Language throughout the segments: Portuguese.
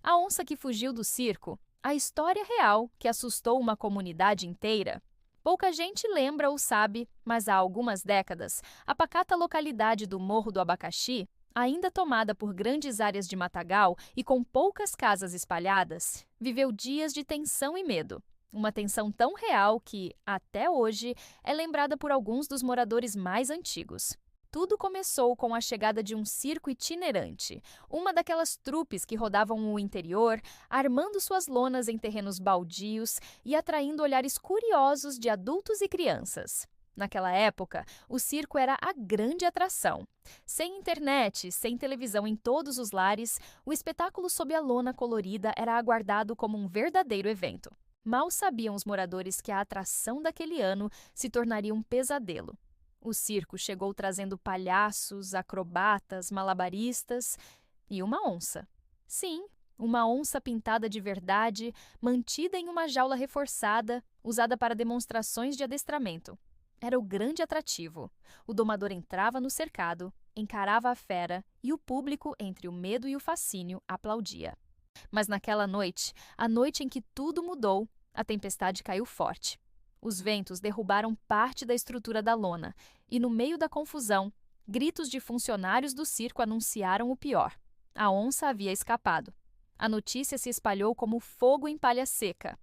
A onça que fugiu do circo, a história real que assustou uma comunidade inteira. Pouca gente lembra ou sabe, mas há algumas décadas, a pacata localidade do Morro do Abacaxi, ainda tomada por grandes áreas de matagal e com poucas casas espalhadas, viveu dias de tensão e medo. Uma tensão tão real que, até hoje, é lembrada por alguns dos moradores mais antigos. Tudo começou com a chegada de um circo itinerante, uma daquelas trupes que rodavam o interior, armando suas lonas em terrenos baldios e atraindo olhares curiosos de adultos e crianças. Naquela época, o circo era a grande atração. Sem internet, sem televisão em todos os lares, o espetáculo sob a lona colorida era aguardado como um verdadeiro evento. Mal sabiam os moradores que a atração daquele ano se tornaria um pesadelo. O circo chegou trazendo palhaços, acrobatas, malabaristas e uma onça. Sim, uma onça pintada de verdade, mantida em uma jaula reforçada, usada para demonstrações de adestramento. Era o grande atrativo. O domador entrava no cercado, encarava a fera e o público, entre o medo e o fascínio, aplaudia. Mas naquela noite, a noite em que tudo mudou, a tempestade caiu forte. Os ventos derrubaram parte da estrutura da lona e, no meio da confusão, gritos de funcionários do circo anunciaram o pior. A onça havia escapado. A notícia se espalhou como fogo em palha seca.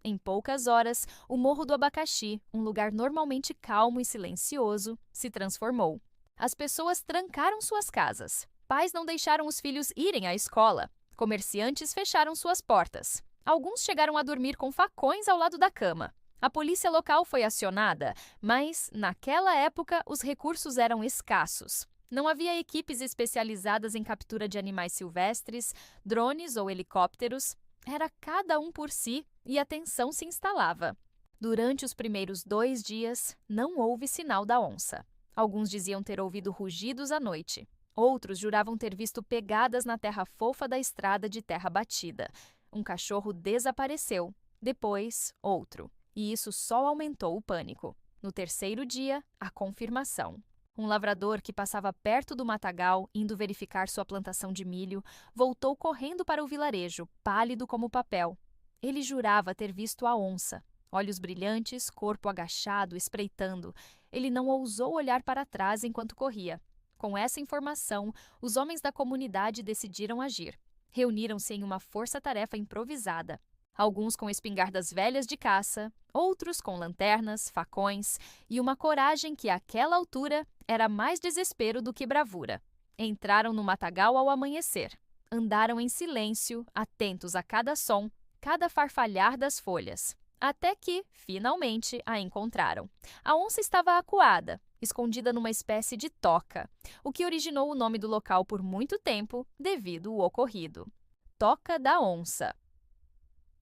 Em poucas horas, o Morro do Abacaxi, um lugar normalmente calmo e silencioso, se transformou. As pessoas trancaram suas casas. Pais não deixaram os filhos irem à escola. Comerciantes fecharam suas portas. Alguns chegaram a dormir com facões ao lado da cama. A polícia local foi acionada, mas, naquela época, os recursos eram escassos. Não havia equipes especializadas em captura de animais silvestres, drones ou helicópteros. Era cada um por si e a tensão se instalava. Durante os primeiros 2 dias, não houve sinal da onça. Alguns diziam ter ouvido rugidos à noite. Outros juravam ter visto pegadas na terra fofa da estrada de terra batida. Um cachorro desapareceu. Depois, outro. E isso só aumentou o pânico. No 3º dia, a confirmação. Um lavrador que passava perto do matagal, indo verificar sua plantação de milho, voltou correndo para o vilarejo, pálido como papel. Ele jurava ter visto a onça. Olhos brilhantes, corpo agachado, espreitando. Ele não ousou olhar para trás enquanto corria. Com essa informação, os homens da comunidade decidiram agir. Reuniram-se em uma força-tarefa improvisada. Alguns com espingardas velhas de caça, outros com lanternas, facões e uma coragem que, àquela altura, era mais desespero do que bravura. Entraram no matagal ao amanhecer. Andaram em silêncio, atentos a cada som, cada farfalhar das folhas. Até que, finalmente, a encontraram. A onça estava acuada, escondida numa espécie de toca, o que originou o nome do local por muito tempo devido ao ocorrido. Toca da Onça.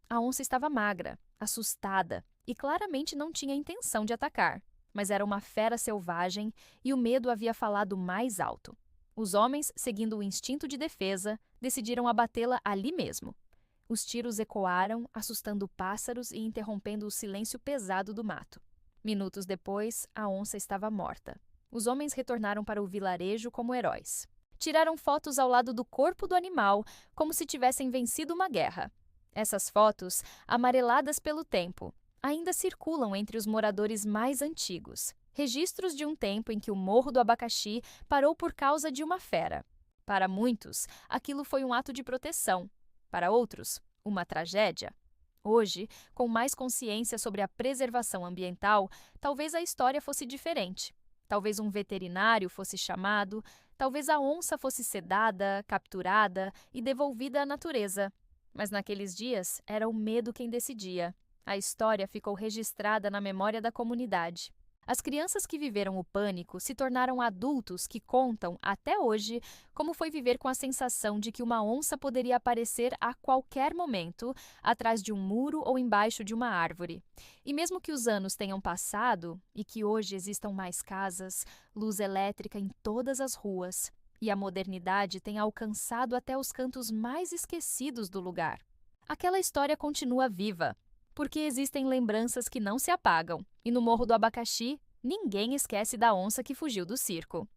A onça estava magra, assustada e claramente não tinha intenção de atacar, mas era uma fera selvagem e o medo havia falado mais alto. Os homens, seguindo o instinto de defesa, decidiram abatê-la ali mesmo. Os tiros ecoaram, assustando pássaros e interrompendo o silêncio pesado do mato. Minutos depois, a onça estava morta. Os homens retornaram para o vilarejo como heróis. Tiraram fotos ao lado do corpo do animal, como se tivessem vencido uma guerra. Essas fotos, amareladas pelo tempo, ainda circulam entre os moradores mais antigos. Registros de um tempo em que o Morro do Abacaxi parou por causa de uma fera. Para muitos, aquilo foi um ato de proteção. Para outros, uma tragédia. Hoje, com mais consciência sobre a preservação ambiental, talvez a história fosse diferente. Talvez um veterinário fosse chamado, talvez a onça fosse sedada, capturada e devolvida à natureza. Mas naqueles dias, era o medo quem decidia. A história ficou registrada na memória da comunidade. As crianças que viveram o pânico se tornaram adultos que contam, até hoje, como foi viver com a sensação de que uma onça poderia aparecer a qualquer momento, atrás de um muro ou embaixo de uma árvore. E mesmo que os anos tenham passado e que hoje existam mais casas, luz elétrica em todas as ruas, e a modernidade tenha alcançado até os cantos mais esquecidos do lugar, aquela história continua viva. Porque existem lembranças que não se apagam, e no Morro do Abacaxi, ninguém esquece da onça que fugiu do circo.